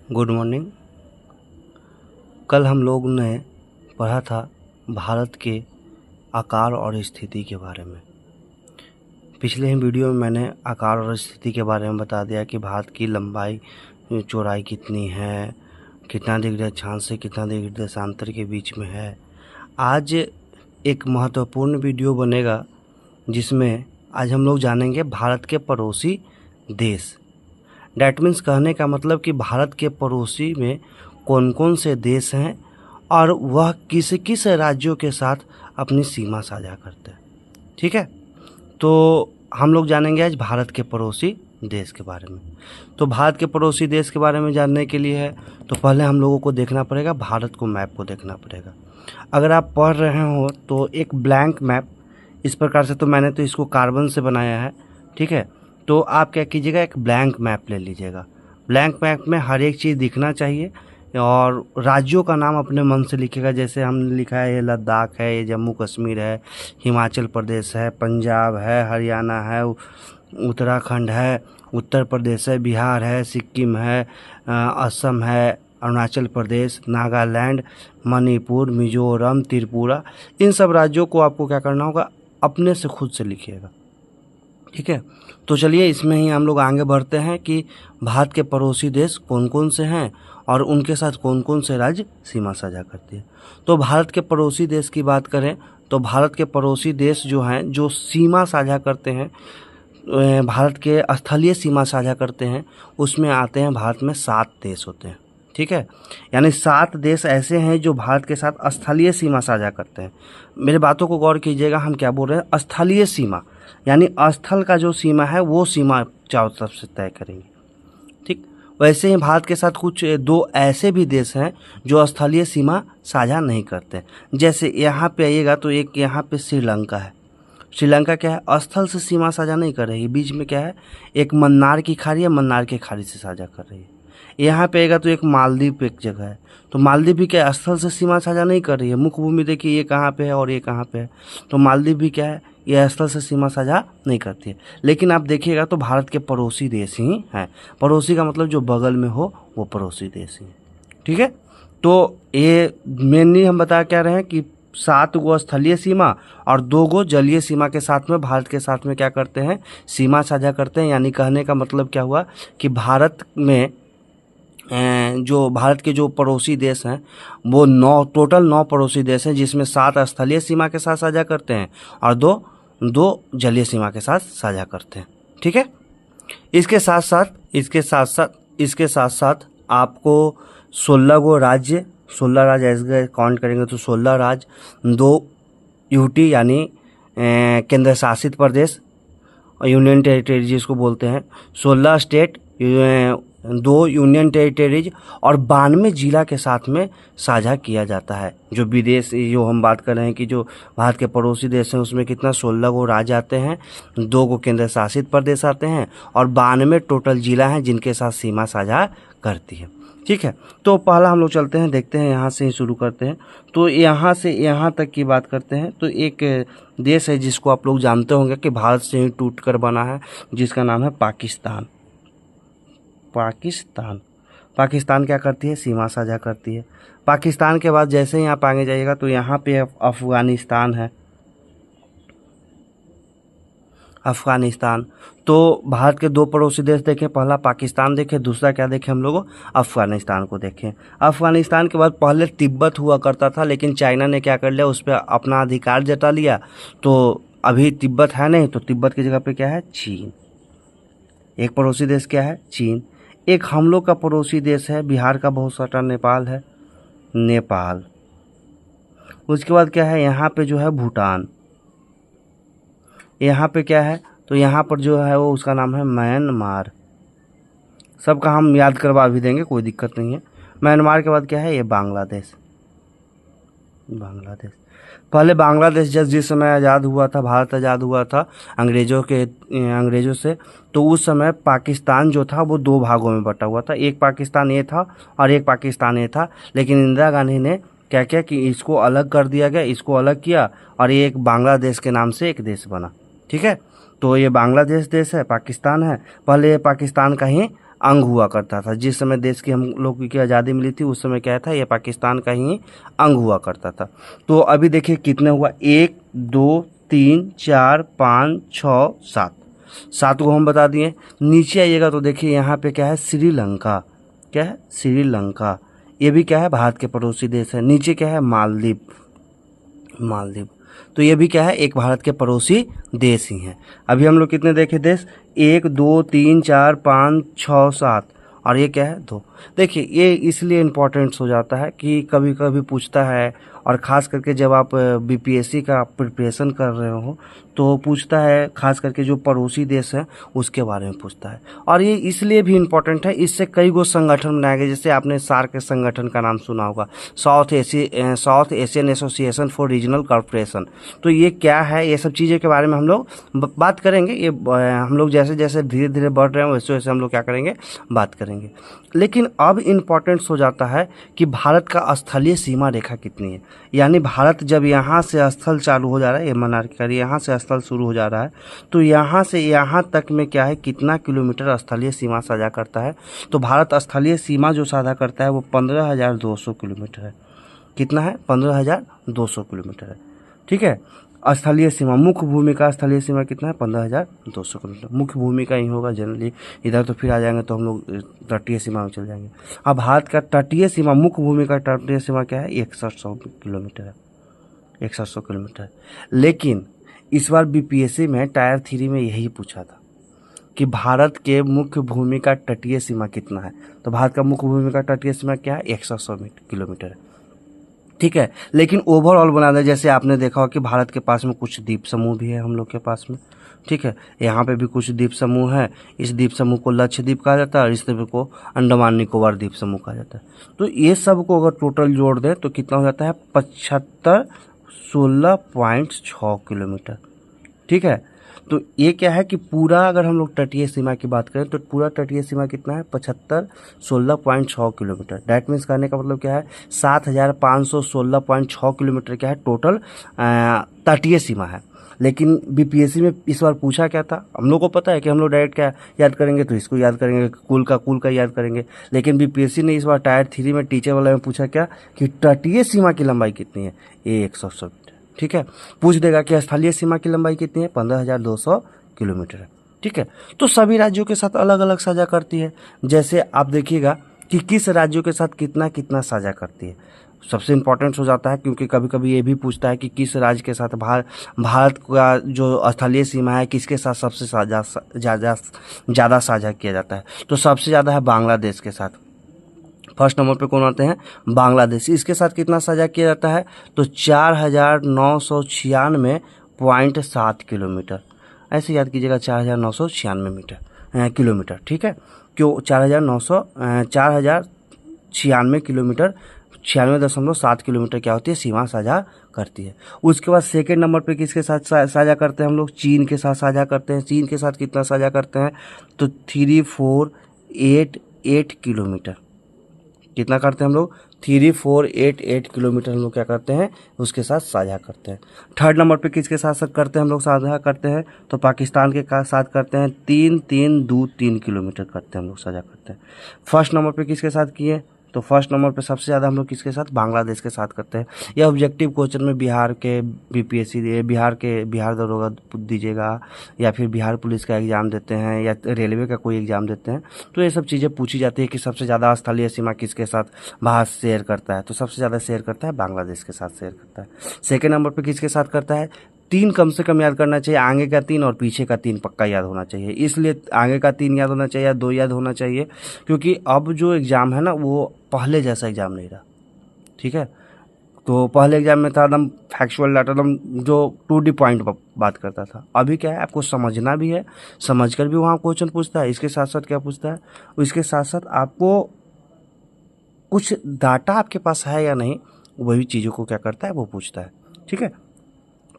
Good morning. कल हम लोग ने पढ़ा था भारत के आकार और स्थिति के बारे में। पिछले ही वीडियो में मैंने आकार और स्थिति के बारे में बता दिया कि भारत की लंबाई चौड़ाई कितनी है, कितना डिग्री अक्षांश से कितना डिग्री देशांतर के बीच में है। आज एक महत्वपूर्ण वीडियो बनेगा जिसमें आज हम लोग जानेंगे भारत के पड़ोसी देश। डैट मीन्स कहने का मतलब कि भारत के पड़ोसी में कौन कौन से देश हैं और वह किस किस राज्यों के साथ अपनी सीमा साझा करते हैं। ठीक है, तो हम लोग जानेंगे आज भारत के पड़ोसी देश के बारे में। तो भारत के पड़ोसी देश के बारे में जानने के लिए है तो पहले हम लोगों को देखना पड़ेगा, भारत को मैप को देखना पड़ेगा। अगर आप पढ़ रहे हो तो एक ब्लैंक मैप इस प्रकार से, तो मैंने तो इसको कार्बन से बनाया है। ठीक है, तो आप क्या कीजिएगा, एक ब्लैंक मैप ले लीजिएगा। ब्लैंक मैप में हर एक चीज़ दिखना चाहिए और राज्यों का नाम अपने मन से लिखेगा। जैसे हमने लिखा है ये लद्दाख है, ये जम्मू कश्मीर है, हिमाचल प्रदेश है, पंजाब है, हरियाणा है, उत्तराखंड है, उत्तर प्रदेश है, बिहार है, सिक्किम है, असम है, अरुणाचल प्रदेश, नागालैंड, मणिपुर, मिजोरम, त्रिपुरा। इन सब राज्यों को आपको क्या करना होगा, अपने से खुद से लिखिएगा। ठीक है, तो चलिए इसमें ही हम लोग आगे बढ़ते हैं कि भारत के पड़ोसी देश कौन कौन से हैं और उनके साथ कौन कौन से राज्य सीमा साझा करते हैं। तो भारत के पड़ोसी देश की बात करें तो भारत के पड़ोसी देश जो हैं, जो सीमा साझा करते हैं, भारत के स्थलीय सीमा साझा करते हैं, उसमें आते हैं भारत में 7 देश होते हैं। ठीक है, यानी 7 देश ऐसे हैं जो भारत के साथ स्थलीय सीमा साझा करते हैं। मेरे बातों को गौर कीजिएगा, हम क्या बोल रहे हैं, स्थलीय सीमा यानी स्थल का जो सीमा है वो सीमा चारों तरफ से तय करेंगे। ठीक, वैसे ही भारत के साथ कुछ 2 ऐसे भी देश हैं जो स्थलीय सीमा साझा नहीं करते। जैसे यहाँ पे आइएगा तो एक यहाँ पे श्रीलंका है। श्रीलंका क्या है, स्थल से सीमा साझा नहीं कर रही है, बीच में क्या है, एक मन्नार की खाड़ी है, मन्नार की खाड़ी से साझा कर रही है। यहाँ पे आएगा तो एक मालदीव एक जगह है, तो मालदीव भी क्या है, स्थल से सीमा साझा नहीं कर रही है। मुख्य भूमि देखिए ये कहाँ पे है और ये कहाँ पे है, तो मालदीव भी क्या है, ये स्थल से सीमा साझा नहीं करती है। लेकिन आप देखिएगा तो भारत के पड़ोसी देश ही हैं। पड़ोसी का मतलब जो बगल में हो वो पड़ोसी देश ही है। ठीक है, तो ये मेनली हम बता क्या रहे हैं कि 7 गो स्थलीय सीमा और 2 गो जलीय सीमा के साथ में भारत के साथ में क्या करते हैं, सीमा साझा करते हैं। यानी कहने का मतलब क्या हुआ कि भारत में जो भारत के जो पड़ोसी देश हैं वो टोटल 9 पड़ोसी देश हैं, जिसमें 7 स्थलीय सीमा के साथ साझा करते हैं और 2 जलीय सीमा के साथ साझा करते हैं। ठीक है, इसके साथ साथ आपको 16 गो राज्य, 16 राज्य ऐसे काउंट करेंगे तो 16 राज्य, 2 यूटी यानी केंद्र शासित प्रदेश, यूनियन टेरिटरी जिसको बोलते हैं, 16 स्टेट, 2 यूनियन टेरिटरीज और 92 जिला के साथ में साझा किया जाता है। जो विदेश, जो हम बात कर रहे हैं कि जो भारत के पड़ोसी देश हैं उसमें कितना 16 गो राज्य आते हैं, 2 गो केंद्र शासित प्रदेश आते हैं और 92 टोटल जिला हैं जिनके साथ सीमा साझा करती है। ठीक है, तो पहला हम लोग चलते हैं, देखते हैं, यहाँ से ही शुरू करते हैं। तो यहाँ से यहाँ तक की बात करते हैं तो एक देश है जिसको आप लोग जानते होंगे कि भारत से ही टूट कर बना है, जिसका नाम है पाकिस्तान। पाकिस्तान क्या करती है, सीमा साझा करती है। पाकिस्तान के बाद जैसे ही आप आगे जाइएगा तो यहाँ पे अफगानिस्तान है। अफगानिस्तान, तो भारत के 2 पड़ोसी देश देखें, पहला पाकिस्तान देखें, दूसरा क्या देखें हम लोग, अफगानिस्तान को देखें। अफगानिस्तान के बाद पहले तिब्बत हुआ करता था, लेकिन चाइना ने क्या कर लिया, उस पर अपना अधिकार जता लिया, तो अभी तिब्बत है नहीं, तो तिब्बत की जगह पे क्या है, चीन। एक पड़ोसी देश क्या है, चीन। एक हम लोग का पड़ोसी देश है, बिहार का बहुत सटा नेपाल है, नेपाल। उसके बाद क्या है, यहाँ पे जो है भूटान। यहाँ पे क्या है, तो यहाँ पर जो है वो उसका नाम है म्यांमार। सबका हम याद करवा भी देंगे, कोई दिक्कत नहीं है। म्यांमार के बाद क्या है, ये बांग्लादेश। पहले बांग्लादेश जिस समय आज़ाद हुआ था, भारत आज़ाद हुआ था अंग्रेज़ों से, तो उस समय पाकिस्तान जो था वो 2 भागों में बटा हुआ था। एक पाकिस्तान ये था और एक पाकिस्तान ये था, लेकिन इंदिरा गांधी ने क्या किया कि इसको अलग कर दिया गया, इसको अलग किया और ये एक बांग्लादेश के नाम से एक देश बना। ठीक है, तो ये बांग्लादेश देश है, पाकिस्तान है, पहले ये पाकिस्तान का ही अंग हुआ करता था। जिस समय देश की हम लोग की आज़ादी मिली थी उस समय क्या था, ये पाकिस्तान का ही अंग हुआ करता था। तो अभी देखिए कितने हुआ, 1 2 3 4 5 6 7, 7 को हम बता दिए। नीचे आइएगा तो देखिए यहाँ पे क्या है, श्रीलंका, क्या है, श्रीलंका, ये भी क्या है, भारत के पड़ोसी देश है। नीचे क्या है, मालदीव, मालदीव, तो ये भी क्या है, एक भारत के पड़ोसी देश ही हैं। अभी हम लोग कितने देखे देश, 1 2 3 4 5 6 7, और ये क्या है, 2। देखिए ये इसलिए इम्पोर्टेंट हो जाता है कि कभी कभी पूछता है, और ख़ास करके जब आप बीपीएससी का प्रिपरेशन कर रहे हो तो पूछता है, खास करके जो पड़ोसी देश है उसके बारे में पूछता है। और ये इसलिए भी इम्पोर्टेंट है, इससे कई गो संगठन बनाए गए, जैसे आपने सार्क के संगठन का नाम सुना होगा, south Asian association for regional corporation. तो ये क्या है, ये सब चीज़ों के बारे में हम लोग बात करेंगे। ये हम लोग जैसे जैसे धीरे धीरे बढ़ रहे हैं वैसे वैसे हम लोग क्या करेंगे, बात करेंगे। लेकिन अब इम्पोर्टेंस हो जाता है कि भारत का स्थलीय सीमा रेखा कितनी है, यानी भारत जब यहाँ से स्थल चालू हो जा रहा है, ये मनार यहाँ से स्थल शुरू हो जा रहा है, तो यहाँ से यहाँ तक में क्या है, कितना किलोमीटर स्थलीय सीमा साझा करता है। तो भारत स्थलीय सीमा जो साझा करता है वो 15,200 किलोमीटर है। कितना है, 15,200 किलोमीटर है। ठीक है, स्थलीय सीमा, मुख्य भूमि का स्थलीय सीमा कितना है, 15,200 किलोमीटर। मुख्य भूमि का ही होगा जनरली, इधर तो फिर आ जाएंगे तो हम लोग तटीय सीमा में चल जाएंगे। अब भारत का तटीय सीमा, मुख्य भूमि का तटीय सीमा क्या है, 6100 किलोमीटर है, 6100 किलोमीटर। लेकिन इस बार बीपीएससी में टायर 3 में यही पूछा था कि भारत के मुख्य भूमि का तटीय सीमा कितना है। तो भारत का मुख्य भूमि का तटीय सीमा क्या है, 6100 किलोमीटर है। ठीक है, लेकिन ओवरऑल बना दे, जैसे आपने देखा हो कि भारत के पास में कुछ द्वीप समूह भी है हम लोग के पास में। ठीक है, यहाँ पे भी कुछ द्वीप समूह है। इस द्वीप समूह को लक्षद्वीप कहा जाता है और इस द्वीप को अंडमान निकोबार द्वीप समूह कहा जाता है। तो ये सब को अगर टोटल जोड़ दें तो कितना हो जाता है, 7516.6 किलोमीटर। ठीक है, तो ये क्या है कि पूरा अगर हम लोग तटीय सीमा की बात करें तो पूरा तटीय सीमा कितना है, 7516.6 किलोमीटर। डैट मीन्स कहने का मतलब क्या है, 7516.6 किलोमीटर क्या है टोटल तटीय सीमा है। लेकिन बीपीएससी में इस बार पूछा क्या था, हम लोग को पता है कि हम लोग डायरेक्ट क्या याद करेंगे, तो इसको याद करेंगे, कुल का याद करेंगे। लेकिन बीपीएससी ने इस बार टायर 3 में टीचर वाला में पूछा क्या कि तटीय सीमा की लंबाई कितनी है, ये 100 मीटर। ठीक है, पूछ देगा कि स्थलीय सीमा की लंबाई कितनी है, 15,200 किलोमीटर है। ठीक है, तो सभी राज्यों के साथ अलग अलग साझा करती है। जैसे आप देखिएगा कि किस राज्यों के साथ कितना कितना साझा करती है, सबसे इम्पोर्टेंट हो जाता है, क्योंकि कभी कभी ये भी पूछता है कि किस राज्य के साथ भारत का जो स्थलीय सीमा है किसके साथ सबसे ज़्यादा साझा किया जाता है। तो सबसे ज़्यादा है बांग्लादेश के साथ। फर्स्ट नंबर पे कौन आते हैं, बांग्लादेश। इसके साथ कितना साझा किया जाता है, तो 4,996.7 किलोमीटर। ऐसे याद कीजिएगा, 4,996 किलोमीटर। ठीक है, क्यों 4,996 किलोमीटर, 96.7 किलोमीटर क्या होती है, सीमा साझा करती है। उसके बाद सेकेंड नंबर पे किसके साथ साझा करते हैं हम लोग, चीन के साथ साझा करते हैं। चीन के साथ कितना साझा करते हैं, तो 3488 किलोमीटर। कितना करते हैं हम लोग, 3488 किलोमीटर हम लोग क्या करते हैं, उसके साथ साझा करते हैं। थर्ड नंबर पे किसके साथ करते हैं हम लोग साझा करते हैं, तो पाकिस्तान के साथ करते हैं, 3323 किलोमीटर करते हैं हम लोग साझा करते हैं। फर्स्ट नंबर पे किसके साथ किए, तो फर्स्ट नंबर पे सबसे ज़्यादा हम लोग किसके साथ, बांग्लादेश के साथ करते हैं। यह ऑब्जेक्टिव क्वेश्चन में बिहार के बीपीएससी, बिहार दरोगा दीजिएगा, या फिर बिहार पुलिस का एग्ज़ाम देते हैं, या रेलवे का कोई एग्ज़ाम देते हैं, तो ये सब चीज़ें पूछी जाती है कि सबसे ज़्यादा स्थलीय सीमा किसके साथ भारत शेयर करता है। तो सबसे ज़्यादा शेयर करता है बांग्लादेश के साथ शेयर करता है। सेकेंड नंबर पर किसके साथ करता है, 3 कम से कम याद करना चाहिए, आगे का 3 और पीछे का 3 पक्का याद होना चाहिए। इसलिए आगे का 3 याद होना चाहिए, 2 याद होना चाहिए, क्योंकि अब जो एग्ज़ाम है ना वो पहले जैसा एग्ज़ाम नहीं रहा। ठीक है, तो पहले एग्जाम में था एकदम फैक्चुअल डाटा, एकदम जो टू दी पॉइंट बात करता था। अभी क्या है, आपको समझना भी है, समझकर भी वहाँ क्वेश्चन पूछता है। इसके साथ साथ क्या पूछता है, इसके साथ साथ आपको कुछ डाटा आपके पास है या नहीं, वही चीज़ों को क्या करता है, वो पूछता है। ठीक है,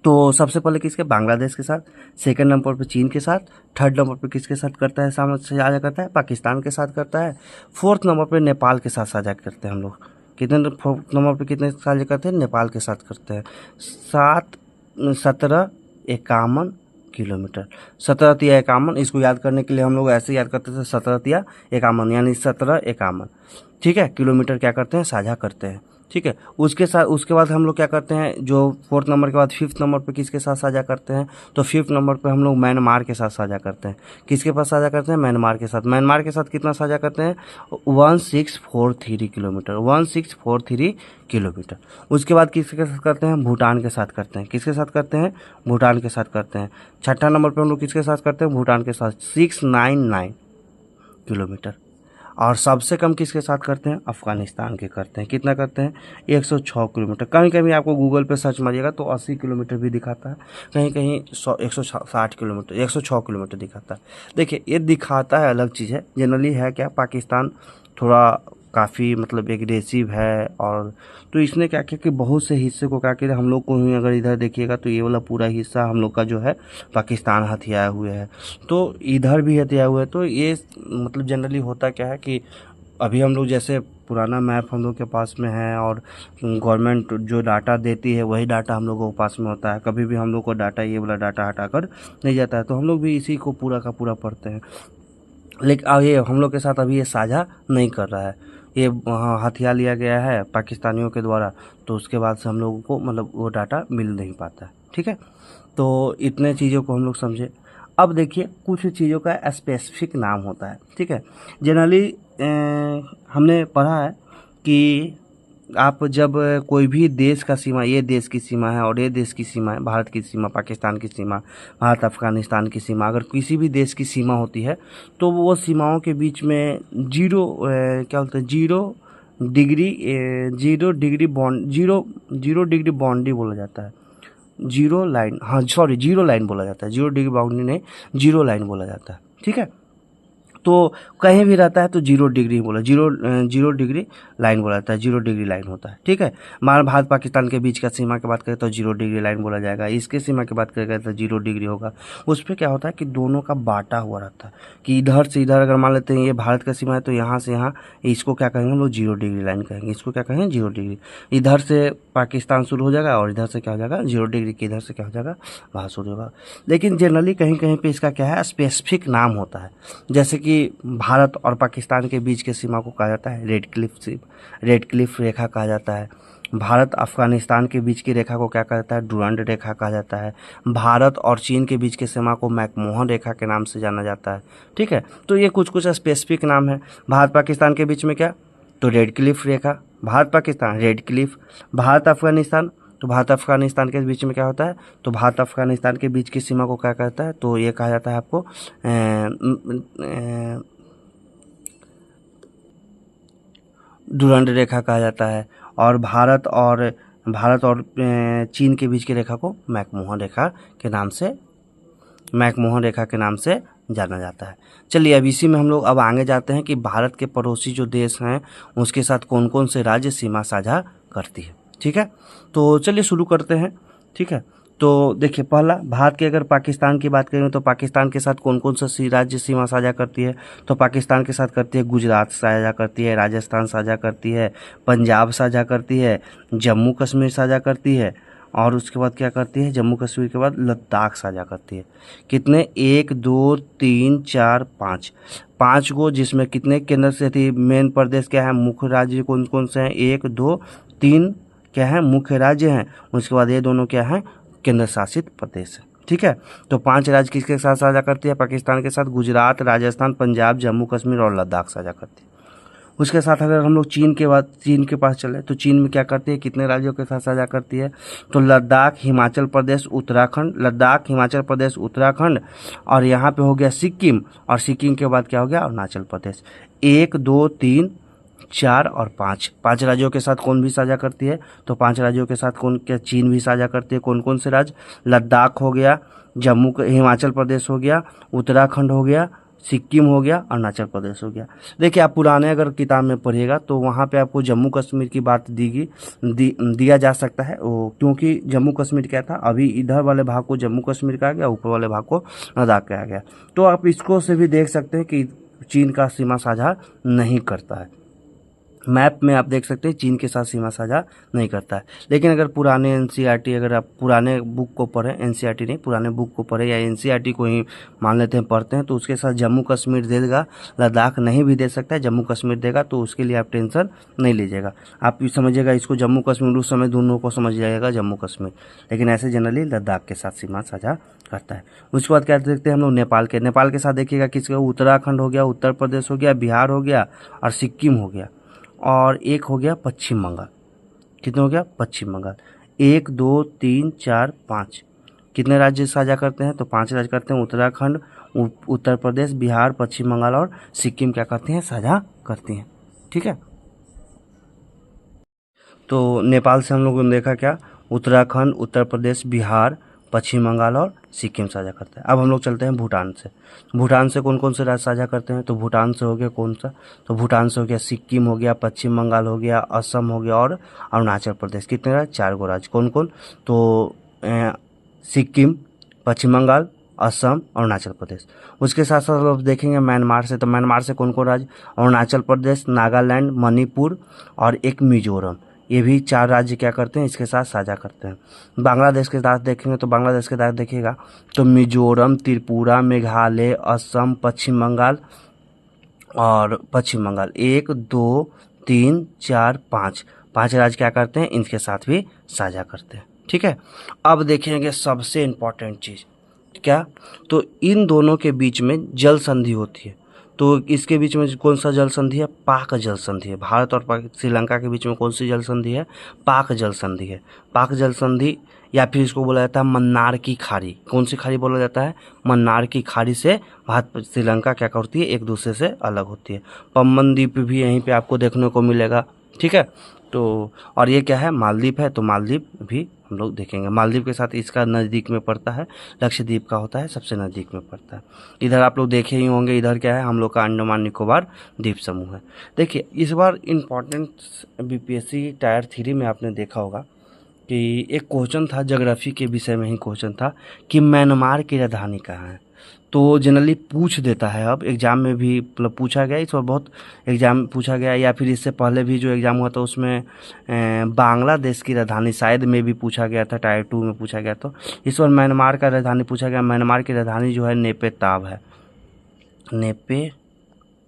तो सबसे पहले किसके, बांग्लादेश के साथ, सेकंड नंबर पे चीन के साथ, थर्ड नंबर पे किसके साथ करता है, साझा करता है, पाकिस्तान के साथ करता है, फोर्थ नंबर पे नेपाल के साथ साझा करते हैं हम लोग। कितने फोर्थ नंबर पे कितने साझा करते हैं, नेपाल के साथ करते हैं। 7 17 51 किलोमीटर। 17×51, इसको याद करने के लिए हम लोग ऐसे याद करते थे 17×51, यानी 17×51, ठीक है। किलोमीटर क्या करते हैं, साझा करते हैं, ठीक है। उसके बाद हम लोग क्या करते हैं, जो 4th नंबर के बाद 5th नंबर पे किसके साथ साझा करते हैं, तो 5th नंबर पे हम लोग म्यांमार के साथ साझा करते हैं। किसके पास साझा करते हैं, म्यांमार के साथ। म्यांमार के साथ कितना साझा करते हैं, 1643 किलोमीटर, 1643 किलोमीटर। उसके बाद किसके साथ करते हैं, भूटान के साथ करते हैं। किसके साथ करते हैं, भूटान के साथ करते हैं। 6ठा नंबर पे हम लोग किसके साथ करते हैं, भूटान के साथ, 699 किलोमीटर। और सबसे कम किसके साथ करते हैं, अफगानिस्तान के करते हैं। कितना करते हैं, 106 किलोमीटर। कहीं कहीं आपको गूगल पे सर्च मारिएगा तो 80 किलोमीटर भी दिखाता है, कहीं कहीं 160 किलोमीटर, 106 किलोमीटर दिखाता है। देखिए ये दिखाता है अलग चीज़ है, जनरली है क्या, पाकिस्तान थोड़ा काफ़ी मतलब एग्रेसिव है, और तो इसने क्या किया कि बहुत से हिस्से को क्या किया, हम लोग को ही अगर इधर देखिएगा तो ये वाला पूरा हिस्सा हम लोग का जो है पाकिस्तान हथियाए हुए है, तो इधर भी हथियाए हुए है। तो ये मतलब जनरली होता क्या है कि अभी हम लोग जैसे पुराना मैप हम लोग के पास में है, और गवर्नमेंट जो डाटा देती है वही डाटा हम लोगों के पास में होता है। कभी भी हम लोग को डाटा, ये वाला डाटा हटाकर नहीं जाता है, तो हम लोग भी इसी को पूरा का पूरा पढ़ते हैं। लेकिन अब ये हम लोग के साथ अभी ये साझा नहीं कर रहा है, ये वहाँ हथिया लिया गया है पाकिस्तानियों के द्वारा, तो उसके बाद से हम लोगों को मतलब वो डाटा मिल नहीं पाता है, ठीक है। तो इतने चीज़ों को हम लोग समझे। अब देखिए कुछ चीज़ों का स्पेसिफिक नाम होता है, ठीक है। जनरली हमने पढ़ा है कि आप जब कोई भी देश का सीमा, ये देश की सीमा है और ये देश की सीमा है, भारत की सीमा, पाकिस्तान की सीमा, भारत अफगानिस्तान की सीमा, अगर किसी भी देश की सीमा होती है तो वो सीमाओं के बीच में क्या बोलते हैं, जीरो डिग्री बाउंड्री बोला जाता है, जीरो लाइन, हाँ सॉरी जीरो लाइन बोला जाता है, 0 डिग्री बाउंड्री नहीं, जीरो लाइन बोला जाता है, ठीक है। तो कहीं भी रहता है तो 0 डिग्री बोला, जीरो डिग्री लाइन बोला जाता है, 0 डिग्री लाइन होता है, ठीक है। मान भारत पाकिस्तान के बीच का सीमा की बात करें तो 0 डिग्री लाइन बोला जाएगा, इसके सीमा की बात करेंगे तो 0 डिग्री होगा। उस पर क्या होता है कि दोनों का बांटा हुआ रहता है, कि इधर से इधर अगर मान लेते हैं ये भारत का सीमा है तो यहाँ से यहाँ इसको क्या कहेंगे हम लोग, 0 डिग्री लाइन कहेंगे, इसको क्या कहेंगे, 0 डिग्री। इधर से पाकिस्तान शुरू हो जाएगा और इधर से क्या हो जाएगा, 0 डिग्री के इधर से क्या हो जाएगा, वहाँ शुरू होगा। लेकिन जनरली कहीं कहीं पे इसका क्या है, स्पेसिफिक नाम होता है। जैसे कि भारत और पाकिस्तान के बीच के सीमा को कहा जाता है रेड क्लिफ रेखा कहा जाता है। भारत अफगानिस्तान के बीच की रेखा को क्या कहा जाता है, डुरंड रेखा कहा जाता है। भारत और चीन के बीच की सीमा को मैकमोहन रेखा के नाम से जाना जाता है, ठीक है। तो ये कुछ कुछ स्पेसिफिक नाम है। भारत पाकिस्तान के बीच में क्या, तो रेड क्लिफ रेखा, भारत पाकिस्तान रेड क्लिफ। भारत अफगानिस्तान, तो भारत अफगानिस्तान के बीच में क्या होता है, तो भारत अफगानिस्तान के बीच की सीमा को क्या कहता है, तो ये कहा जाता है आपको डुरंड रेखा कहा जाता है। और भारत और चीन के बीच की रेखा को मैकमोहन रेखा के नाम से जाना जाता है। चलिए अब इसी में हम लोग अब आगे जाते हैं कि भारत के पड़ोसी जो देश हैं उसके साथ कौन कौन से राज्य सीमा साझा करती है, ठीक है। तो चलिए शुरू करते हैं, ठीक है। तो देखिए पहला, भारत के अगर पाकिस्तान की बात करें तो पाकिस्तान के साथ कौन कौन सा राज्य सीमा साझा करती है, तो पाकिस्तान के साथ करती है गुजरात साझा करती है, राजस्थान साझा करती है, पंजाब साझा करती है, जम्मू कश्मीर साझा करती है, और उसके बाद क्या करती है, जम्मू कश्मीर के बाद लद्दाख साझा करती है। कितने, 1 2 3 4 5 को, जिसमें कितने केंद्र से थी, मेन प्रदेश क्या है, मुख्य राज्य कौन कौन से हैं, 1 2 3 क्या है, मुख्य राज्य हैं। उसके बाद ये दोनों क्या है, केंद्र शासित प्रदेश है, ठीक है। तो 5 राज्य किसके साथ साझा करती है, पाकिस्तान के साथ गुजरात, राजस्थान, पंजाब, जम्मू कश्मीर और लद्दाख साझा करती है। उसके साथ अगर हम लोग चीन के पास चले तो चीन में क्या करती है, कितने राज्यों के साथ साझा करती है, तो लद्दाख, हिमाचल प्रदेश, उत्तराखंड, और यहाँ पे हो गया सिक्किम, और सिक्किम के बाद क्या हो गया, अरुणाचल प्रदेश। 1 2 3 4 और 5 राज्यों के साथ कौन भी साझा करती है, तो 5 राज्यों के साथ चीन भी साझा करती है। कौन कौन से राज्य, लद्दाख हो गया, हिमाचल प्रदेश हो गया, उत्तराखंड हो गया, सिक्किम हो गया, अरुणाचल प्रदेश हो गया। देखिए आप पुराने अगर किताब में पढ़िएगा तो वहाँ पे आपको जम्मू कश्मीर की बात दिया जा सकता है, वो क्योंकि जम्मू कश्मीर क्या था, अभी इधर वाले भाग को जम्मू कश्मीर कहा गया, ऊपर वाले भाग को लद्दाख कहा गया। तो आप इसको से भी देख सकते हैं कि चीन का सीमा साझा नहीं करता है। मैप में आप देख सकते हैं चीन के साथ सीमा साझा नहीं करता है। लेकिन अगर पुराने एनसीईआरटी, अगर आप पुराने बुक को पढ़ें, एनसीईआरटी नहीं, पुराने बुक को पढ़ें या एनसीईआरटी को ही मान लेते हैं पढ़ते हैं, तो उसके साथ जम्मू कश्मीर दे देगा, लद्दाख नहीं भी दे सकता है, जम्मू कश्मीर देगा, तो उसके लिए आप टेंशन नहीं लीजिएगा। आप समझिएगा इसको जम्मू कश्मीर, उस समय दोनों को समझ जाएगा जम्मू कश्मीर, लेकिन ऐसे जनरली लद्दाख के साथ सीमा साझा करता है। उसके बाद क्या देखते हैं हम लोग नेपाल के। नेपाल के साथ देखिएगा किसका, उत्तराखंड हो गया, उत्तर प्रदेश हो गया, बिहार हो गया और सिक्किम हो गया, और एक हो गया पश्चिम बंगाल। कितने हो गया? पश्चिम बंगाल। 1 2 3 4 5 कितने राज्य साझा करते हैं? तो 5 राज्य करते हैं। उत्तराखंड, उत्तर प्रदेश, बिहार, पश्चिम बंगाल और सिक्किम क्या करते हैं? साझा करती हैं। ठीक है, तो नेपाल से हम लोगों ने देखा क्या, उत्तराखंड, उत्तर प्रदेश, बिहार, पश्चिम बंगाल और सिक्किम साझा करते हैं। अब हम लोग चलते हैं भूटान से। भूटान से कौन कौन से राज्य साझा करते हैं? तो भूटान से हो गया कौन सा, तो भूटान से हो गया सिक्किम हो गया, पश्चिम बंगाल हो गया, असम हो गया और अरुणाचल प्रदेश। कितने राज्य? 4 गो राज्य। कौन कौन? तो सिक्किम, पश्चिम बंगाल, असम, अरुणाचल प्रदेश। उसके साथ साथ आप देखेंगे म्यांमार से, तो म्यांमार से कौन कौन राज्य? अरुणाचल प्रदेश, नागालैंड, मणिपुर और एक मिजोरम। ये भी 4 राज्य क्या करते हैं? इसके साथ साझा करते हैं। बांग्लादेश के साथ देखेंगे तो बांग्लादेश के साथ देखिएगा तो मिजोरम, त्रिपुरा, मेघालय, असम, पश्चिम बंगाल और पश्चिम बंगाल 1 2 3 4 5 राज्य क्या करते हैं? इनके साथ भी साझा करते हैं। ठीक है, अब देखेंगे सबसे इम्पोर्टेंट चीज़ क्या, तो इन दोनों के बीच में जल संधि होती है। तो इसके बीच में कौन सा जल संधि है? पाक जल संधि है। भारत और श्रीलंका के बीच में कौन सी जल संधि है? पाक जल संधि है। पाक जल संधि, या फिर इसको बोला जाता है मन्नार की खाड़ी। कौन सी खाड़ी बोला जाता है? मन्नार की खाड़ी से भारत श्रीलंका क्या करती है? एक दूसरे से अलग होती है। पम्बन द्वीप भी यहीं पे आपको देखने को मिलेगा। ठीक है, तो और ये क्या है? मालदीव है, तो मालदीव भी हम लोग देखेंगे। मालदीव के साथ इसका नज़दीक में पड़ता है, लक्षद्वीप का होता है सबसे नज़दीक में पड़ता है। इधर आप लोग देखे ही होंगे, इधर क्या है? हम लोग का अंडमान निकोबार द्वीप समूह है। देखिए इस बार इम्पॉर्टेंट बीपीएससी टायर 3 में आपने देखा होगा कि एक क्वेश्चन था, ज्योग्राफी के विषय में ही क्वेश्चन था कि म्यांमार की राजधानी कहाँ है। तो जनरली पूछ देता है, अब एग्ज़ाम में भी मतलब पूछा गया, इस बार बहुत एग्ज़ाम पूछा गया, या फिर इससे पहले भी जो एग्ज़ाम हुआ था उसमें बांग्लादेश की राजधानी शायद में भी पूछा गया था, टायर 2 में पूछा गया। तो इस बार म्यांमार का राजधानी पूछा गया। म्यांमार की राजधानी जो है नेपे ताब है। नेपे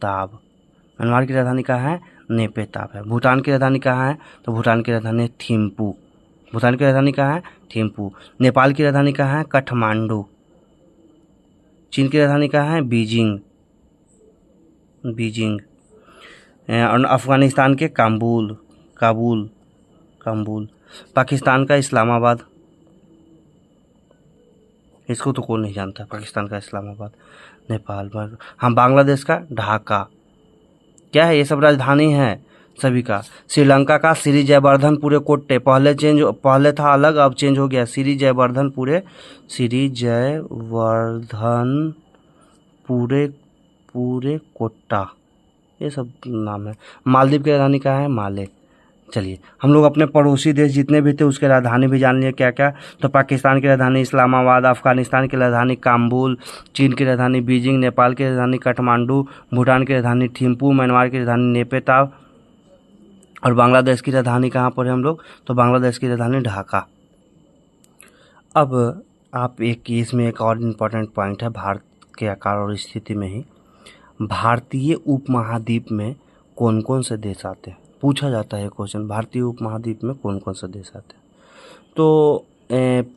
ताब, म्यांमार की राजधानी कहाँ है? नेपे ताब है। भूटान की राजधानी कहाँ है? तो भूटान की राजधानी थिम्पू। भूटान की राजधानी कहाँ है? थिम्पू। नेपाल की राजधानी कहाँ है? काठमांडू। चीन की राजधानी कहाँ है? बीजिंग। बीजिंग। और अफगानिस्तान के काबुल। काबुल। काबुल। पाकिस्तान का इस्लामाबाद। इसको तो कौन नहीं जानता, पाकिस्तान का इस्लामाबाद। नेपाल पर, हाँ, बांग्लादेश का ढाका। क्या है? ये सब राजधानी है सभी का। श्रीलंका का श्री जयवर्धनपुरे कोट्टे, पहले था अलग, अब चेंज हो गया, श्री जयवर्धनपुरे, श्री जयवर्धनपुरे पूरे कोट्टा, ये सब नाम है। मालदीव की राजधानी कहाँ है? माले। चलिए हम लोग अपने पड़ोसी देश जितने भी थे उसके राजधानी भी जान लिए क्या क्या। तो पाकिस्तान की राजधानी इस्लामाबाद, अफगानिस्तान की राजधानी काबुल, चीन की राजधानी बीजिंग, नेपाल की राजधानी काठमांडू, भूटान की राजधानी थिम्पू, म्यांमार की राजधानी नेपेताव और बांग्लादेश की राजधानी कहाँ पर है हम लोग? तो बांग्लादेश की राजधानी ढाका। अब आप इसमें एक और इम्पोर्टेंट पॉइंट है भारत के आकार और स्थिति में ही, भारतीय उपमहाद्वीप में कौन कौन से देश आते हैं? पूछा जाता है क्वेश्चन, भारतीय उपमहाद्वीप में कौन कौन से देश आते हैं। तो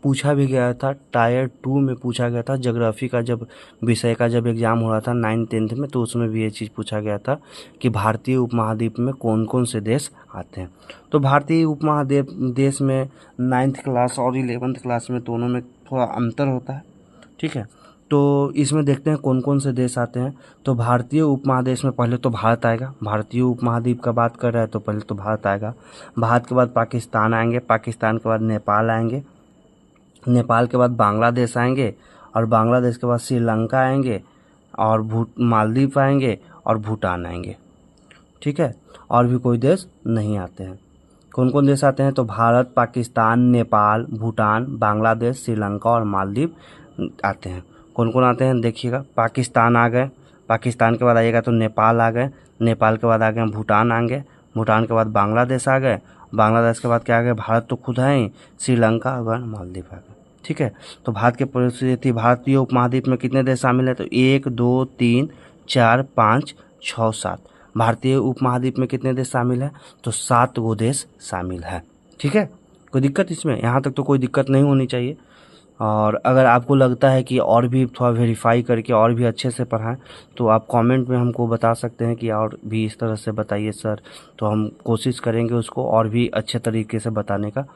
पूछा भी गया था, टायर 2 में पूछा गया था, ज्योग्राफी का जब विषय का जब एग्ज़ाम हो रहा था 9th 10th में, तो उसमें भी ये चीज़ पूछा गया था कि भारतीय उपमहाद्वीप में कौन कौन से देश आते हैं। तो भारतीय उपमहाद्वीप देश में 9th क्लास और 11th क्लास में दोनों में थोड़ा अंतर होता है। ठीक है, तो इसमें देखते हैं कौन कौन से देश आते हैं। तो भारतीय उपमहादेश में पहले तो भारत आएगा, भारतीय उपमहाद्वीप का बात कर रहा है तो पहले तो भारत आएगा। भारत के बाद पाकिस्तान आएंगे, पाकिस्तान के बाद नेपाल आएंगे, नेपाल के बाद बांग्लादेश आएंगे और बांग्लादेश के बाद श्रीलंका आएंगे और मालदीव आएंगे और भूटान आएंगे। ठीक है, और भी कोई देश नहीं आते हैं। कौन कौन देश आते हैं? तो भारत, पाकिस्तान, नेपाल, भूटान, बांग्लादेश, श्रीलंका और मालदीव आते हैं। कौन कौन आते हैं देखिएगा, पाकिस्तान आ गए, पाकिस्तान के बाद आइएगा तो नेपाल आ गए, नेपाल के बाद आ गए भूटान आएंगे, भूटान के बाद बांग्लादेश आ गए, बांग्लादेश के बाद क्या आ गए, भारत तो खुद है ही, श्रीलंका और मालदीव आ गए। ठीक है, तो भारत के पड़ोसी थी, भारतीय उपमहाद्वीप में कितने देश शामिल है, तो 1 2 3 4 5 6 7। भारतीय उपमहाद्वीप में कितने देश शामिल है, तो 7 गो देश शामिल है। ठीक है, कोई दिक्कत इसमें, यहाँ तक तो कोई दिक्कत नहीं होनी चाहिए। और अगर आपको लगता है कि और भी थोड़ा वेरीफाई करके और भी अच्छे से पढ़ाएं तो आप कमेंट में हमको बता सकते हैं कि और भी इस तरह से बताइए सर, तो हम कोशिश करेंगे उसको और भी अच्छे तरीके से बताने का।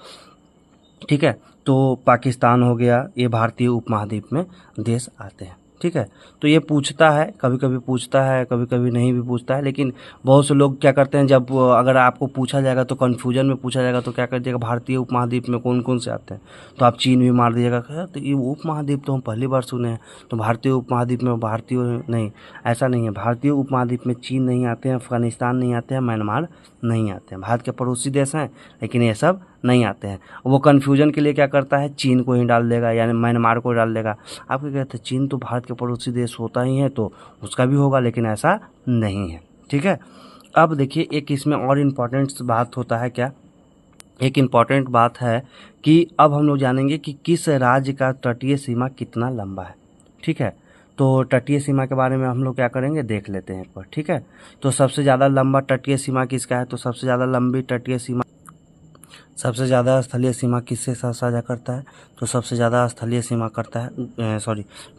ठीक है, तो पाकिस्तान हो गया, ये भारतीय उपमहाद्वीप में देश आते हैं। ठीक है, तो ये पूछता है, कभी कभी पूछता है, कभी कभी नहीं भी पूछता है, लेकिन बहुत से लोग क्या करते हैं, जब अगर आपको पूछा जाएगा तो कन्फ्यूजन में पूछा जाएगा तो क्या कर दिएगा, भारतीय उपमहाद्वीप में कौन कौन से आते हैं, तो आप चीन भी मार दीजिएगा, तो ये उपमहाद्वीप तो हम पहली बार सुने हैं, तो भारतीय उपमहाद्वीप में भारतीय नहीं, ऐसा नहीं है। भारतीय उपमहाद्वीप में चीन नहीं आते हैं, अफगानिस्तान नहीं आते हैं, म्यांमार नहीं आते हैं। भारत के पड़ोसी देश हैं लेकिन ये सब नहीं आते हैं। वो कन्फ्यूजन के लिए क्या करता है, चीन को ही डाल देगा, यानी म्यांमार को डाल देगा। आप क्या कहते हैं, चीन तो भारत के पड़ोसी देश होता ही है तो उसका भी होगा, लेकिन ऐसा नहीं है। ठीक है, अब देखिए एक इसमें और इम्पॉर्टेंट बात होता है क्या, एक इम्पॉर्टेंट बात है कि अब हम लोग जानेंगे कि किस राज्य का तटीय सीमा कितना लंबा है। ठीक है, तो तटीय सीमा के बारे में हम लोग क्या करेंगे, देख लेते हैं एक बार। ठीक है, तो सबसे ज़्यादा लंबा तटीय सीमा किसका है, तो सबसे ज़्यादा लंबी तटीय सीमा, सबसे ज़्यादा स्थलीय सीमा किसके साथ साझा करता है, तो सबसे ज़्यादा स्थलीय सीमा करता है,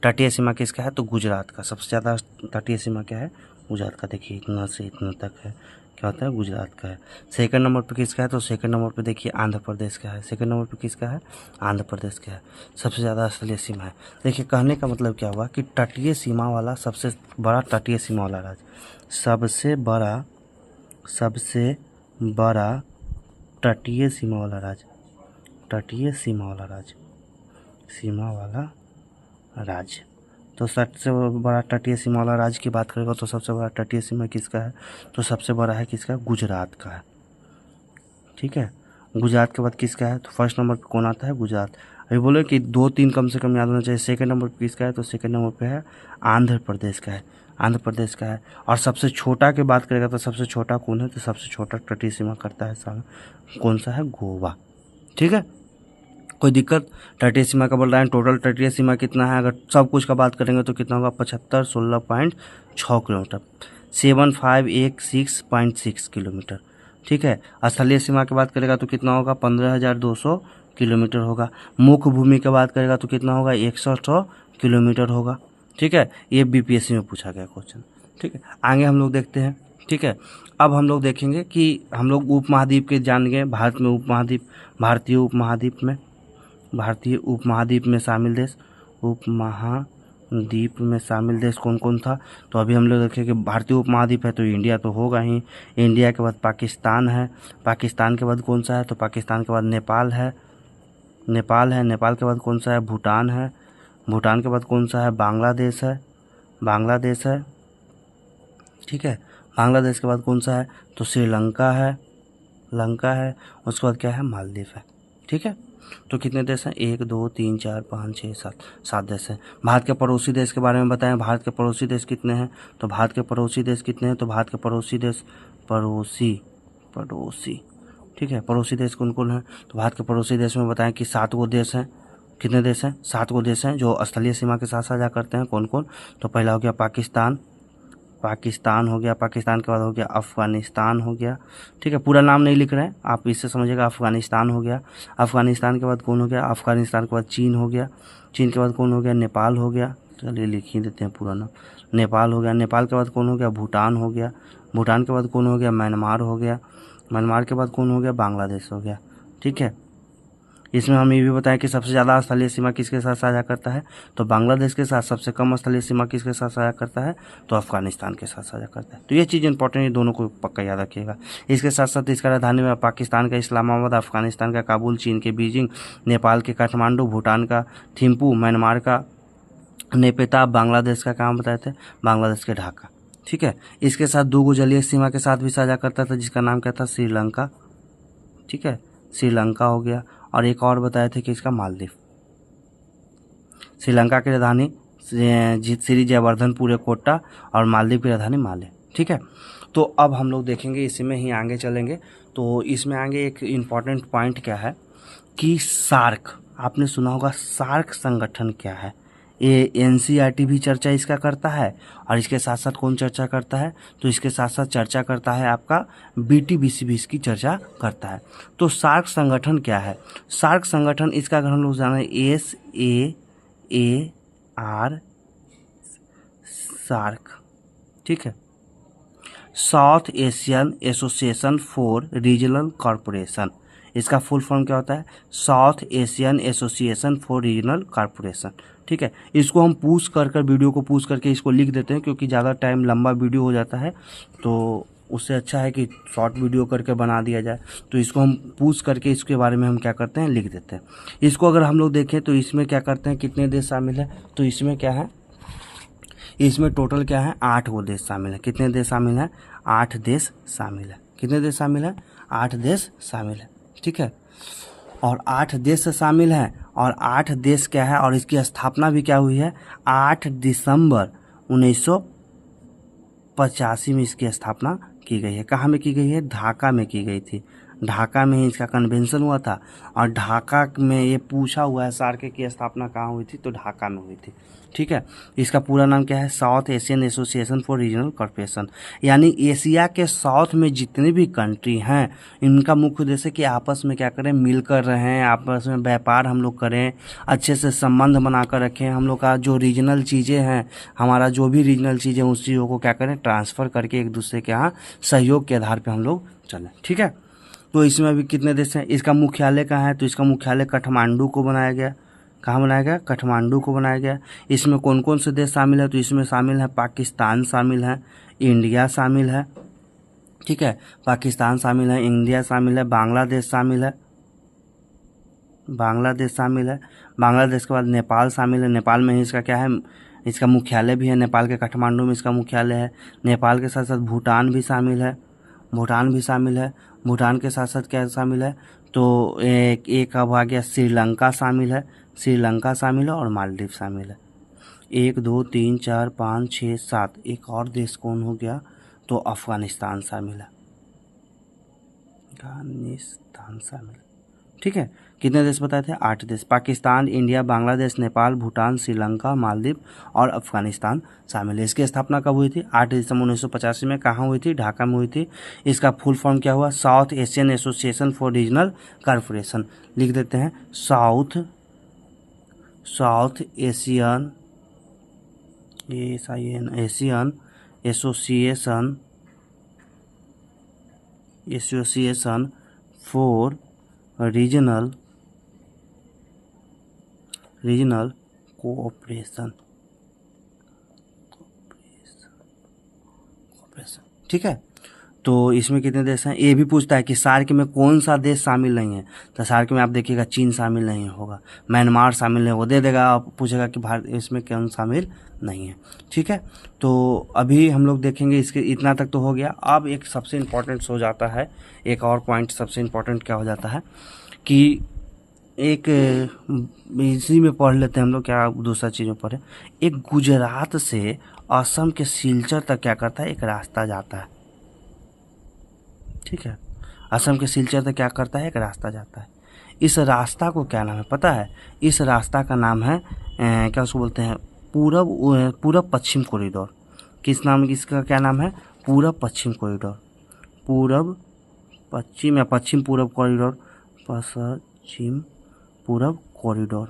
तटीय सीमा किसका है, तो गुजरात का। सबसे ज़्यादा तटीय सीमा क्या है, गुजरात का। देखिए इतना से इतना तक है, क्या होता है, गुजरात का है। सेकंड नंबर पे किसका है, तो सेकंड नंबर पे देखिए आंध्र प्रदेश का है। सेकंड नंबर पे किसका है, आंध्र प्रदेश का है। सबसे ज़्यादा स्थलीय सीमा है। देखिए कहने का मतलब क्या हुआ कि तटीय सीमा वाला सबसे बड़ा तटीय सीमा वाला राज्य, सबसे बड़ा तटीय सीमा वाला राज्य, तटीय सीमा वाला राज्य। तो सबसे बड़ा तटीय सीमा वाला राज्य की बात करेगा तो सबसे बड़ा तटीय सीमा किसका है, तो सबसे बड़ा है किसका, गुजरात का है। ठीक है, गुजरात के बाद किसका है, तो फर्स्ट नंबर पे कौन आता है, गुजरात। अभी बोले कि 2-3 कम से कम याद होना चाहिए। सेकंड नंबर पे किसका है, तो सेकंड नंबर पे है आंध्र प्रदेश का है, आंध्र प्रदेश का है। और सबसे छोटा की बात करेगा तो सबसे छोटा कौन है, तो सबसे छोटा तटीय सीमा करता है कौन सा है, गोवा। ठीक है, कोई दिक्कत, तटीय सीमा का बोल रहा है, टोटल तटीय सीमा कितना है, अगर सब कुछ का बात करेंगे तो कितना होगा, 7516.6 किलोमीटर, 7516.6 किलोमीटर। ठीक है, स्थलीय सीमा की बात करेगा तो कितना होगा, 15200 किलोमीटर होगा। मुख्य भूमि की बात करेगा तो कितना होगा, 100 किलोमीटर होगा। ठीक है, ये बीपीएससी में पूछा गया क्वेश्चन। ठीक है, आगे हम लोग देखते हैं। ठीक है, अब हम लोग देखेंगे कि हम लोग उपमहाद्वीप के जान गए, भारत में उपमहाद्वीप, भारतीय उपमहाद्वीप में शामिल देश, उपमहाद्वीप में शामिल देश कौन कौन था, तो अभी हम लोग देखें कि भारतीय उपमहाद्वीप है तो इंडिया तो होगा ही, इंडिया के बाद पाकिस्तान है, पाकिस्तान के बाद कौन सा है, तो पाकिस्तान के बाद नेपाल है, नेपाल के बाद कौन सा है, भूटान है, भूटान के बाद कौन सा है, बांग्लादेश है। ठीक है, बांग्लादेश के बाद कौन सा है, तो श्रीलंका है, उसके बाद क्या है, मालदीव है। ठीक है, तो कितने देश हैं, 1 2 3 4 5 6 7 देश हैं। भारत के पड़ोसी देश के बारे में बताएं, भारत के पड़ोसी देश कितने हैं, तो भारत के पड़ोसी देश कितने हैं, तो भारत के पड़ोसी देश, पड़ोसी। ठीक है, पड़ोसी देश कौन कौन है, तो भारत के पड़ोसी देश में बताएं कि 7 गो देश हैं। कितने देश हैं, 7 गो देश हैं जो स्थलीय सीमा के साथ साझा करते हैं। कौन कौन, तो पहला हो गया पाकिस्तान हो गया, पाकिस्तान के बाद हो गया अफगानिस्तान हो गया। ठीक है, पूरा नाम नहीं लिख रहे हैं आप, इससे समझिएगा, अफगानिस्तान हो गया। अफगानिस्तान के बाद कौन हो गया, अफगानिस्तान के बाद चीन हो गया, चीन के बाद कौन हो गया, नेपाल हो गया। चलिए लिख ही देते हैं पूरा नाम, नेपाल हो गया। नेपाल के बाद कौन हो गया, भूटान हो गया। भूटान के बाद कौन हो गया, म्यांमार हो गया। म्यांमार के बाद कौन हो गया, बांग्लादेश हो गया। ठीक है, इसमें हम ये भी बताएं कि सबसे ज़्यादा स्थलीय सीमा किसके साथ साझा करता है, तो बांग्लादेश के साथ। सबसे कम स्थलीय सीमा किसके साथ साझा करता है, तो अफगानिस्तान के साथ साझा करता है। तो ये चीज़ इंपॉर्टेंट है, दोनों को पक्का याद रखिएगा। इसके साथ साथ इसका राजधानी में पाकिस्तान का इस्लामाबाद, अफगानिस्तान का काबुल, चीन के बीजिंग, नेपाल के काठमांडू, भूटान का थिम्पू, म्यांमार का नेपेता, बांग्लादेश का काम बताए थे, बांग्लादेश के ढाका। ठीक है, इसके साथ 2 गो जलीय सीमा के साथ भी साझा करता था जिसका नाम क्या था, श्रीलंका। ठीक है, श्रीलंका हो गया, और एक और बताए थे कि इसका मालदीव। श्रीलंका की राजधानी श्री जयवर्धनपुर कोट्टा, और मालदीव की राजधानी माले। ठीक है, तो अब हम लोग देखेंगे, इसी में ही आगे चलेंगे। तो इसमें आगे एक इम्पॉर्टेंट पॉइंट क्या है कि सार्क, आपने सुना होगा सार्क संगठन क्या है। ये एनसीईआरटी भी चर्चा इसका करता है, और इसके साथ साथ कौन चर्चा करता है, तो इसके साथ साथ चर्चा करता है आपका बीटीबीसी भी इसकी चर्चा करता है। तो सार्क संगठन क्या है? सार्क संगठन, इसका अगर हम लोग जाने SAAR, सार्क, ठीक है, south Asian association for regional corporation. इसका फुल फॉर्म क्या होता है? South Asian association for regional corporation, ठीक है। इसको हम पूछ कर वीडियो को पूछ करके इसको लिख देते हैं, क्योंकि ज़्यादा टाइम लंबा वीडियो हो जाता है, तो उससे अच्छा है कि शॉर्ट वीडियो करके बना दिया जाए। तो इसको हम पूछ करके इसके बारे में हम क्या करते हैं, लिख देते हैं। इसको अगर हम लोग देखें तो इसमें क्या करते हैं, कितने देश शामिल है, तो इसमें क्या है, इसमें टोटल क्या है, 8 वो देश शामिल है। कितने देश शामिल हैं? 8 देश शामिल है। कितने देश शामिल है? 8 देश शामिल है, ठीक है। और 8 देश शामिल हैं, और 8 देश क्या है, और इसकी स्थापना भी क्या हुई है, 8 दिसंबर 1985 में इसकी स्थापना की गई है। कहाँ में की गई है? ढाका में की गई थी। ढाका में ही इसका कन्वेंशन हुआ था, और ढाका में ये पूछा हुआ है सार्क की स्थापना कहाँ हुई थी, तो ढाका में हुई थी, ठीक है। इसका पूरा नाम क्या है? South Asian association for regional corporation. यानी एशिया के साउथ में जितने भी कंट्री हैं, इनका मुख्य उद्देश्य कि आपस में क्या करें, मिलकर रहें, आपस में व्यापार हम लोग करें, अच्छे से संबंध बनाकर रखें। हम लोग का जो रीजनल चीज़ें हैं, हमारा जो भी रीजनल चीज़ें, उस चीज़ों को क्या करें, ट्रांसफ़र करके एक दूसरे के यहाँ सहयोग के आधार पर हम लोग चलें, ठीक है। तो इसमें अभी कितने देश हैं? इसका मुख्यालय कहाँ है? तो इसका मुख्यालय काठमांडू को बनाया गया। कहाँ बनाया गया? काठमांडू को बनाया गया। इसमें कौन कौन से देश शामिल है? तो इसमें शामिल है पाकिस्तान शामिल है, इंडिया शामिल है, ठीक है। पाकिस्तान शामिल है, इंडिया शामिल है, बांग्लादेश शामिल है, बांग्लादेश शामिल है। बांग्लादेश के बाद नेपाल शामिल है। नेपाल में ही इसका क्या है, इसका मुख्यालय भी है। नेपाल के काठमांडू में इसका मुख्यालय है। नेपाल के साथ साथ भूटान भी शामिल है, भूटान भी शामिल है। भूटान के साथ साथ क्या शामिल है, तो एक अब आ गया श्रीलंका शामिल है, श्रीलंका शामिल है, और मालदीव शामिल है। 1 2 3 4 5 6 7, एक और देश कौन हो गया, तो अफगानिस्तान शामिल है, अफगानिस्तान शामिल, ठीक है। कितने देश बताए थे? 8 देश। पाकिस्तान, इंडिया, बांग्लादेश, नेपाल, भूटान, श्रीलंका, मालदीव और अफगानिस्तान शामिल है। इसकी स्थापना कब हुई थी? 8 दिसंबर 1985 में। कहाँ हुई थी? ढाका में हुई थी। इसका फुल फॉर्म क्या हुआ? South Asian association for regional corporation. लिख देते हैं south Asian Asian association for regional cooperation, ठीक है। तो इसमें कितने देश हैं? ये भी पूछता है कि सार्क में कौन सा देश शामिल नहीं है, तो सार्क में आप देखिएगा चीन शामिल नहीं होगा, म्यांमार शामिल नहीं, वो दे देगा, आप पूछेगा कि भारत इसमें कौन शामिल नहीं है, ठीक है। तो अभी हम लोग देखेंगे, इसके इतना तक तो हो गया। अब एक सबसे इम्पोर्टेंट हो जाता है, एक और पॉइंट सबसे इम्पोर्टेंट क्या हो जाता है कि एक इसी में पढ़ लेते हैं हम लोग, क्या दूसरा चीज़ में पढ़े। एक गुजरात से असम के सिलचर तक क्या करता है, एक रास्ता जाता है, ठीक है। असम के सिलचर तक क्या करता है, एक रास्ता जाता है। इस रास्ता को क्या नाम है पता है? इस रास्ता का नाम है क्या उसको बोलते हैं, पूरब पश्चिम कॉरिडोर। किस नाम, इसका क्या नाम है? पूरब पश्चिम कॉरिडोर, पूरब पश्चिम या पश्चिम पूरब कॉरिडोर, पश्चिम पूरब कॉरिडोर,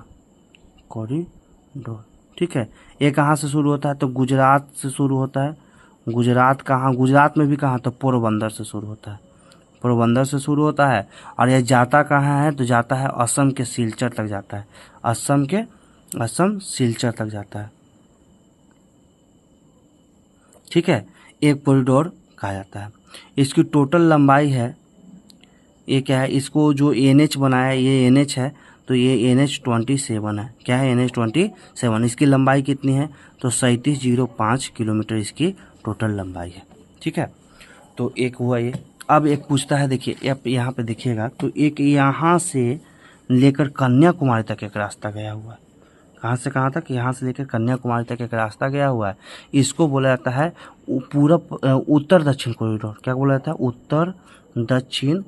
ठीक है। ये कहाँ से शुरू होता है? तो गुजरात से शुरू होता है। गुजरात कहाँ? गुजरात में भी कहाँ? तो पोरबंदर से शुरू होता है, पोरबंदर से शुरू होता है। और यह जाता कहाँ है? तो जाता है असम के सिलचर तक जाता है, असम सिलचर तक जाता है, ठीक है। एक कॉरिडोर कहा जाता है। इसकी टोटल लंबाई है, ये क्या है, इसको जो NH बनाया ये NH है, तो ये NH27 है। क्या है? NH27। इसकी लंबाई कितनी है? तो 3705 किलोमीटर इसकी टोटल लंबाई है, ठीक है। तो एक हुआ ये। अब एक पूछता है, देखिए अब यहाँ पे देखिएगा, तो एक यहाँ से लेकर कन्याकुमारी तक एक रास्ता गया हुआ है। कहाँ से कहाँ तक, यहाँ से लेकर कन्याकुमारी तक एक रास्ता गया हुआ है, इसको बोला जाता है पूरब उत्तर दक्षिण कॉरिडोर। क्या बोला जाता है? उत्तर दक्षिण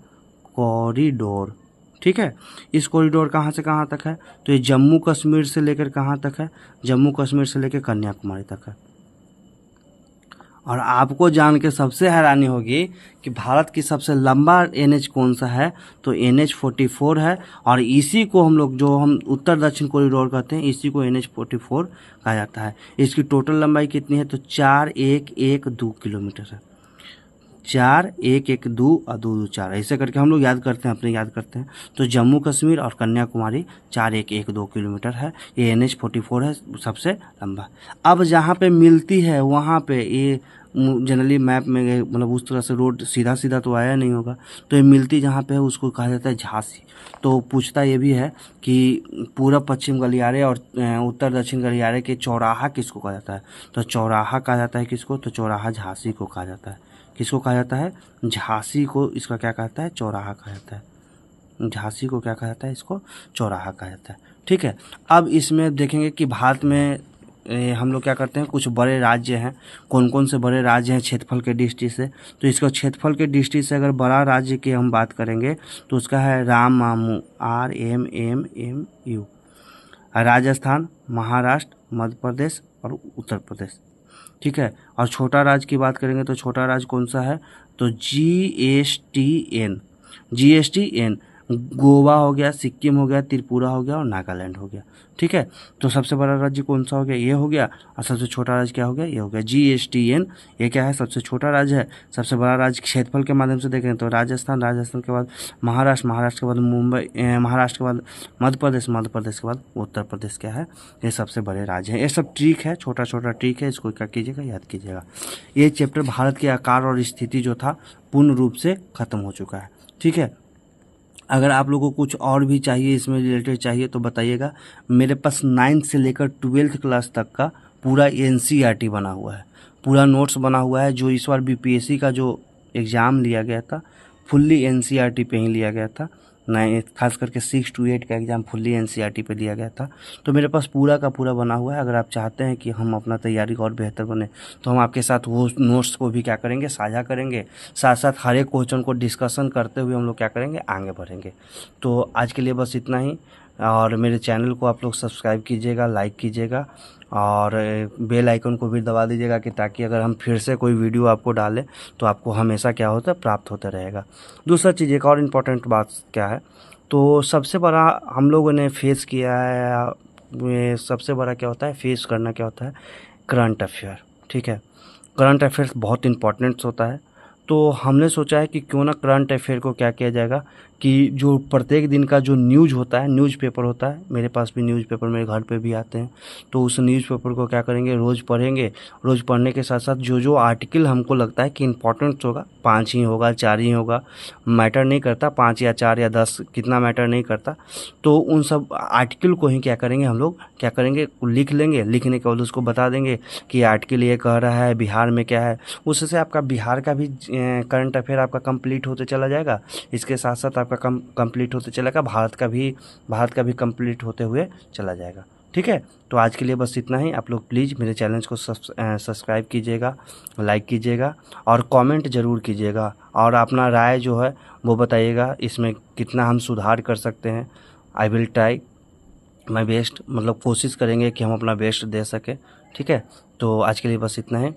कॉरिडोर। ठीक है, इस कॉरिडोर कहाँ से कहाँ तक है? तो ये जम्मू कश्मीर से लेकर कहाँ तक है? जम्मू कश्मीर से लेकर कन्याकुमारी तक है। और आपको जान के सबसे हैरानी होगी कि भारत की सबसे लंबा NH कौन सा है? तो NH44 है। और इसी को हम लोग, जो हम उत्तर दक्षिण कॉरिडोर कहते हैं, इसी को NH44 कहा जाता है। इसकी टोटल लंबाई कितनी है? तो 4112 किलोमीटर है। 4112 और 224 ऐसे करके हम लोग याद करते हैं, अपने याद करते हैं। तो जम्मू कश्मीर और कन्याकुमारी 4112 किलोमीटर है। ये NH44 है, सबसे लंबा। अब जहाँ पे मिलती है वहाँ पे ये जनरली मैप में मतलब उस तरह से रोड सीधा सीधा तो आया नहीं होगा, तो ये मिलती जहाँ पे है उसको कहा जाता है झांसी। तो पूछता ये भी है कि पूरब पश्चिम गलियारे और उत्तर दक्षिण गलियारे के चौराहा किसको कहा जाता है? तो चौराहा कहा जाता है किसको? तो चौराहा झांसी को कहा जाता है। किसको कहा जाता है? झांसी को इसका क्या कहता है? चौराहा कहा जाता है। झांसी को क्या कहा जाता है? इसको चौराहा कहा जाता है। ठीक है, अब इसमें देखेंगे कि भारत में हम लोग क्या करते हैं, कुछ बड़े राज्य हैं। कौन कौन से बड़े राज्य हैं क्षेत्रफल के दृष्टि से? तो इसका क्षेत्रफल के दृष्टि से अगर बड़ा राज्य की हम बात करेंगे तो उसका है राममामू, RMMMU। राजस्थान, महाराष्ट्र, मध्य प्रदेश और उत्तर प्रदेश। ठीक है, और छोटा राज्य की बात करेंगे तो छोटा राज्य कौन सा है? तो GSTN। गोवा हो गया, सिक्किम हो गया, त्रिपुरा हो गया और नागालैंड हो गया। ठीक है, तो सबसे बड़ा राज्य कौन सा हो गया? ये हो गया। और सबसे छोटा राज्य क्या हो गया? ये हो गया GSTN। ये क्या है? सबसे छोटा राज्य है। सबसे बड़ा राज्य क्षेत्रफल के माध्यम से देखें तो राजस्थान, राजस्थान के बाद महाराष्ट्र, महाराष्ट्र के बाद मुंबई, महाराष्ट्र के बाद मध्य प्रदेश, मध्य प्रदेश के बाद उत्तर प्रदेश क्या है? ये सबसे बड़े राज्य हैं। ये सब ट्रिक है, छोटा छोटा ट्रिक है, इसको क्या कीजिएगा? याद कीजिएगा। ये चैप्टर भारत के आकार और स्थिति जो था पूर्ण रूप से खत्म हो चुका है। ठीक है, अगर आप लोगों को कुछ और भी चाहिए, इसमें रिलेटेड चाहिए तो बताइएगा। मेरे पास 9th से लेकर 12th क्लास तक का पूरा NCERT बना हुआ है, पूरा नोट्स बना हुआ है। जो इस बार BPSC का जो एग्ज़ाम लिया गया था फुल्ली NCERT पे ही लिया गया था। खास करके 6 to 8 का एग्ज़ाम फुल्ली NCERT पे लिया गया था। तो मेरे पास पूरा का पूरा बना हुआ है। अगर आप चाहते हैं कि हम अपना तैयारी को और बेहतर बने तो हम आपके साथ वो नोट्स को भी क्या करेंगे? साझा करेंगे। साथ साथ हर एक क्वेश्चन को डिस्कशन करते हुए हम लोग क्या करेंगे? आगे बढ़ेंगे। तो आज के लिए बस इतना ही। और मेरे चैनल को आप लोग सब्सक्राइब कीजिएगा, लाइक कीजिएगा और बेल आइकन को भी दबा दीजिएगा कि ताकि अगर हम फिर से कोई वीडियो आपको डालें तो आपको हमेशा क्या होता है? प्राप्त होता रहेगा। दूसरा चीज़, एक और इम्पोर्टेंट बात क्या है? तो सबसे बड़ा हम लोगों ने फेस किया है, सबसे बड़ा क्या होता है? फेस करना क्या होता है? Current affair. ठीक है, करंट अफेयर्स बहुत इंपॉर्टेंट होता है। तो हमने सोचा है कि क्यों ना करंट अफेयर को क्या किया जाएगा कि जो प्रत्येक दिन का जो न्यूज़ होता है, न्यूज़पेपर होता है, मेरे पास भी न्यूज़पेपर मेरे घर पे भी आते हैं, तो उस न्यूज़पेपर को क्या करेंगे? रोज़ पढ़ेंगे। रोज़ पढ़ने के साथ साथ जो जो आर्टिकल हमको लगता है कि इम्पोर्टेंट होगा, 5 ही होगा, 4 ही होगा, मैटर नहीं करता, 5 या 4 या 10 कितना मैटर नहीं करता। तो उन सब आर्टिकल को ही क्या करेंगे? हम लोग क्या करेंगे? लिख लेंगे। लिखने के बाद उसको बता देंगे कि आर्टिकल ये कह रहा है बिहार में क्या है। उससे आपका बिहार का भी करंट अफेयर आपका कंप्लीट होते चला जाएगा। इसके साथ साथ आपका कंप्लीट होते चलेगा, भारत का भी कंप्लीट होते हुए चला जाएगा। ठीक है, तो आज के लिए बस इतना ही। आप लोग प्लीज़ मेरे चैनल को सब्सक्राइब कीजिएगा, लाइक कीजिएगा और कमेंट ज़रूर कीजिएगा और अपना राय जो है वो बताइएगा, इसमें कितना हम सुधार कर सकते हैं। I will try my best, मतलब कोशिश करेंगे कि हम अपना बेस्ट दे सकें। ठीक है, तो आज के लिए बस इतना है।